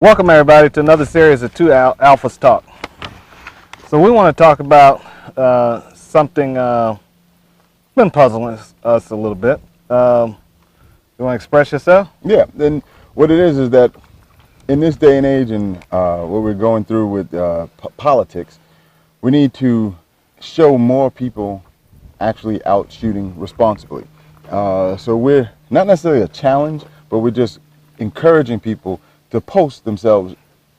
Welcome everybody to another series of Alphas Talk. So we want to talk about something been puzzling us a little bit. You want to express yourself? Yeah, then what it is that in this day and age and what we're going through with politics, we need to show more people actually out shooting responsibly. So we're not necessarily a challenge, but we're just encouraging people to post themselves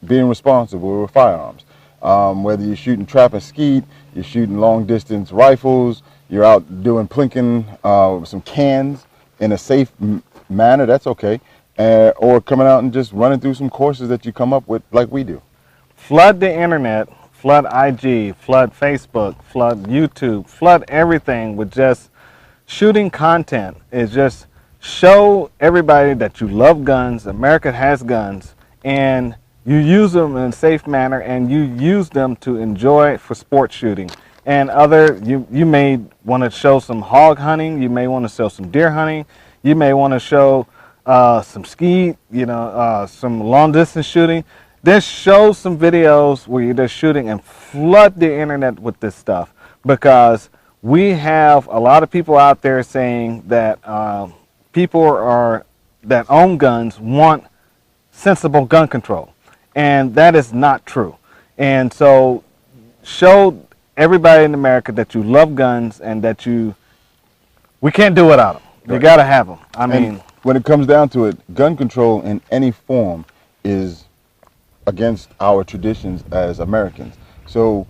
being responsible with firearms. Whether you're shooting trap and skeet, you're shooting long distance rifles, you're out doing plinking some cans in a safe manner, that's okay. Or coming out and just running through some courses that you come up with like we do. Flood the internet, flood IG, flood Facebook, flood YouTube, flood everything with just shooting content. Is just show everybody that you love guns, America has guns, and you use them in a safe manner and you use them to enjoy for sport shooting. And you may want to show some hog hunting, you may want to show some deer hunting, you may want to show some ski, some long distance shooting. Just show some videos where you're just shooting and flood the internet with this stuff, because we have a lot of people out there saying that people that own guns want sensible gun control, and that is not true. And so show everybody in America that you love guns and that we can't do without them. You Right. got to have them. I mean, when it comes down to it, gun control in any form is against our traditions as Americans. So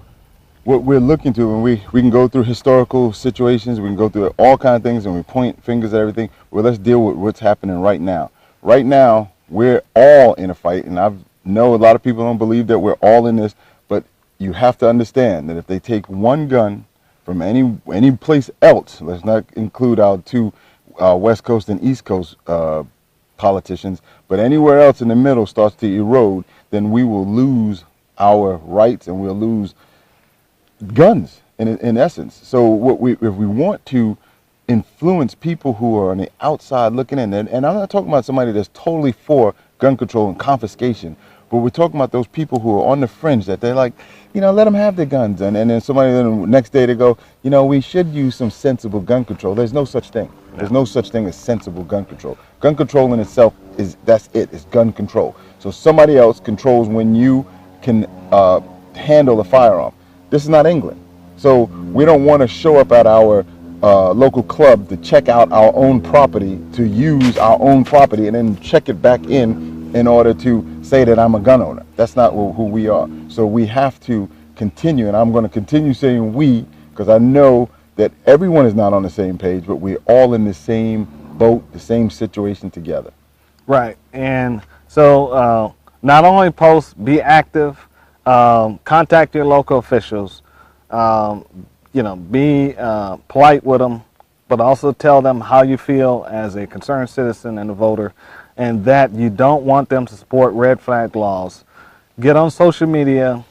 what we're looking to, and we can go through historical situations, we can go through all kinds of things, and we point fingers at everything. Well, let's deal with what's happening right now. Right now, we're all in a fight, and I know a lot of people don't believe that we're all in this, but you have to understand that if they take one gun from any place else, let's not include our two West Coast and East Coast politicians, but anywhere else in the middle starts to erode, then we will lose our rights and we'll lose guns in essence. So if we want to influence people who are on the outside looking in, and I'm not talking about somebody that's totally for gun control and confiscation, but we're talking about those people who are on the fringe that they're like, let them have their guns, and then somebody the next day they go, we should use some sensible gun control. There's no such thing. There's no such thing as sensible gun control. Gun control in itself that's it. It's gun control. So somebody else controls when you can handle a firearm. This is not England. So we don't want to show up at our local club to check out our own property, to use our own property and then check it back in order to say that I'm a gun owner. That's not who we are. So we have to continue, and I'm going to continue saying we, because I know that everyone is not on the same page, but we're all in the same boat, the same situation together. right. And so not only post, be active, contact your local officials, be polite with them, but also tell them how you feel as a concerned citizen and a voter, and that you don't want them to support red flag laws. Get on social media,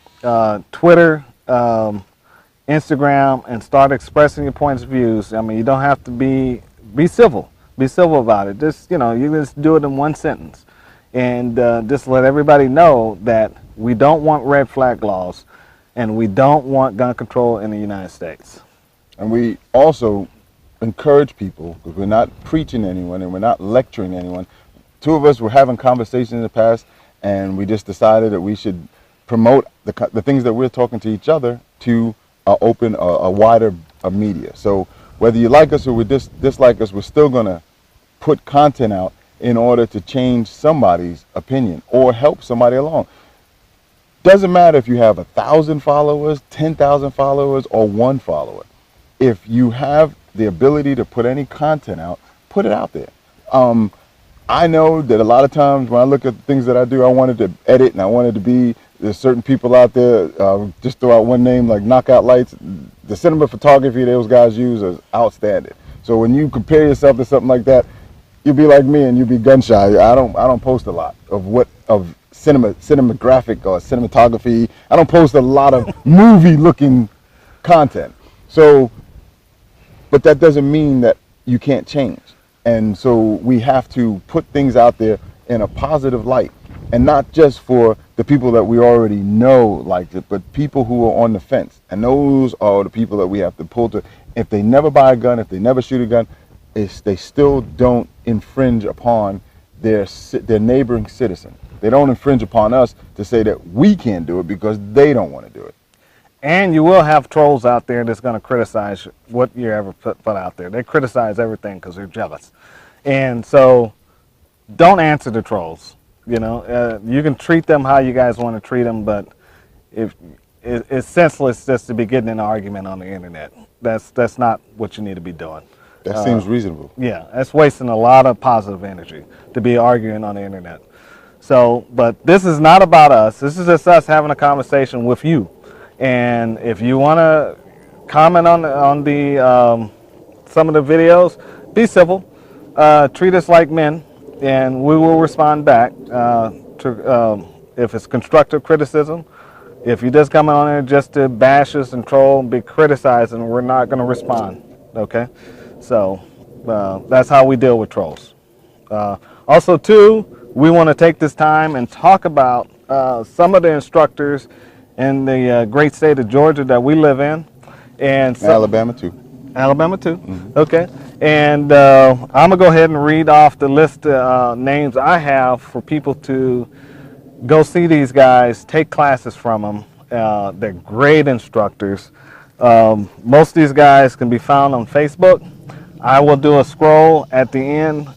Twitter, Instagram, and start expressing your points of views. I mean, you don't have to be civil. Be civil about it. Just, you just do it in one sentence. And just let everybody know that we don't want red flag laws and we don't want gun control in the United States. And we also encourage people, because we're not preaching to anyone and we're not lecturing anyone. Two of us were having conversations in the past, and we just decided that we should promote the things that we're talking to each other to open a wider media. So whether you like us or we dislike us, we're still going to put content out in order to change somebody's opinion or help somebody along. Doesn't matter if you have 1,000 followers, 10,000 followers, or one follower. If you have the ability to put any content out, put it out there. I know that a lot of times when I look at the things that I do, I wanted to edit and I wanted to be, there's certain people out there, just throw out one name like Knockout Lights. The cinema photography those guys use is outstanding. So when you compare yourself to something like that, you'll be like me and you'll be gun shy. I don't post a lot of cinematographic or cinematography. I don't post a lot of movie looking content. So, but that doesn't mean that you can't change. And so we have to put things out there in a positive light And not just for the people that we already know liked it, but people who are on the fence. And those are the people that we have to pull to. If they never buy a gun, if they never shoot a gun, they still don't infringe upon their neighboring citizen. They don't infringe upon us to say that we can't do it because they don't want to do it. And you will have trolls out there that's going to criticize what you ever put out there. They criticize everything because they're jealous. And so don't answer the trolls. You know, you can treat them how you guys want to treat them, but it's senseless just to be getting in an argument on the internet. That's not what you need to be doing. That seems reasonable. Yeah, that's wasting a lot of positive energy to be arguing on the internet. So, but this is not about us. This is just us having a conversation with you. And if you want to comment on the some of the videos, be civil. Treat us like men, and we will respond back if it's constructive criticism. If you just come on there just to bash us and troll and be criticizing, we're not going to respond. Okay, so that's how we deal with trolls. Also, too, we want to take this time and talk about some of the instructors in the great state of Georgia that we live in, and Alabama too. Alabama too. Mm-hmm. Okay, and I'm gonna go ahead and read off the list of names I have for people to go see these guys, take classes from them. They're great instructors. Most of these guys can be found on Facebook. I will do a scroll at the end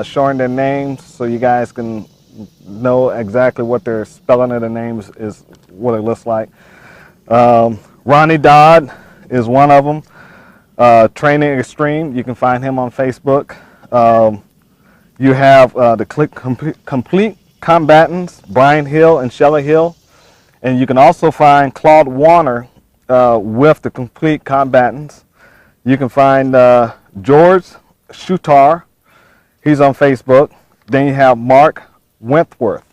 showing their names so you guys can know exactly what their spelling of the names is, what it looks like. Ronnie Dodd is one of them. Training Extreme, you can find him on Facebook. You have the Complete Combatants, Brian Hill and Shelley Hill. And you can also find Claude Warner with the Complete Combatants. You can find George Shutar, he's on Facebook. Then you have Mark Wentworth.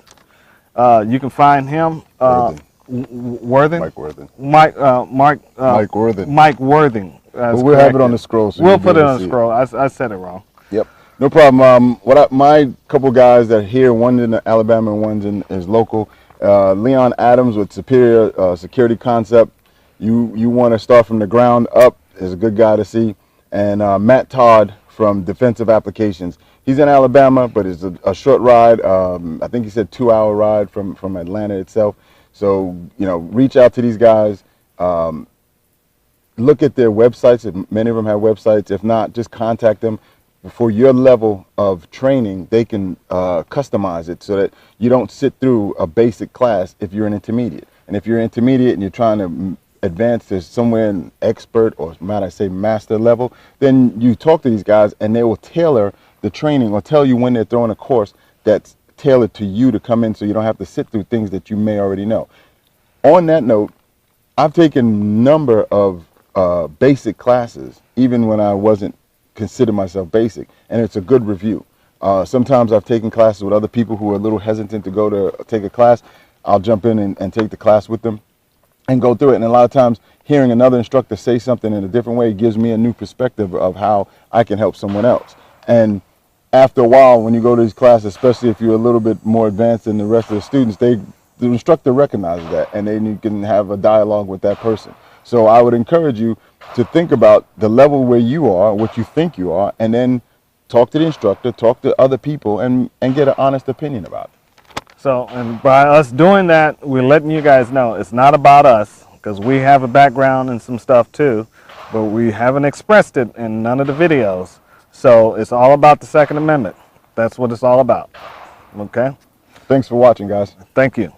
You can find him. Worthing? Mike Worthing. Mike Worthing. Mike Worthing. But we'll have it on the scroll. So we'll put it on the scroll. I said it wrong. Yep. No problem. My couple guys that are here, one's in Alabama and one's is local. Leon Adams with Superior Security Concept. You want to start from the ground up is a good guy to see. And Matt Todd from Defensive Applications. He's in Alabama, but it's a short ride. I think he said 2-hour ride from Atlanta itself. So, reach out to these guys. Look at their websites. If many of them have websites. If not, just contact them. For your level of training, they can customize it so that you don't sit through a basic class if you're an intermediate. And if you're intermediate and you're trying to advance to somewhere in expert or might I say master level, then you talk to these guys and they will tailor the training or tell you when they're throwing a course that's tailored to you to come in so you don't have to sit through things that you may already know. On that note, I've taken a number of basic classes, even when I wasn't consider myself basic, and it's a good review. Sometimes I've taken classes with other people who are a little hesitant to go to take a class. I'll jump in and take the class with them and go through it. And a lot of times hearing another instructor say something in a different way gives me a new perspective of how I can help someone else. And after a while, when you go to these classes, especially if you're a little bit more advanced than the rest of the students, the instructor recognizes that, and then you can have a dialogue with that person. So I would encourage you to think about the level where you are, what you think you are, and then talk to the instructor, talk to other people, and get an honest opinion about it. So, and by us doing that, we're letting you guys know it's not about us, because we have a background in some stuff too, but we haven't expressed it in none of the videos. So it's all about the Second Amendment. That's what it's all about. Okay? Thanks for watching, guys. Thank you.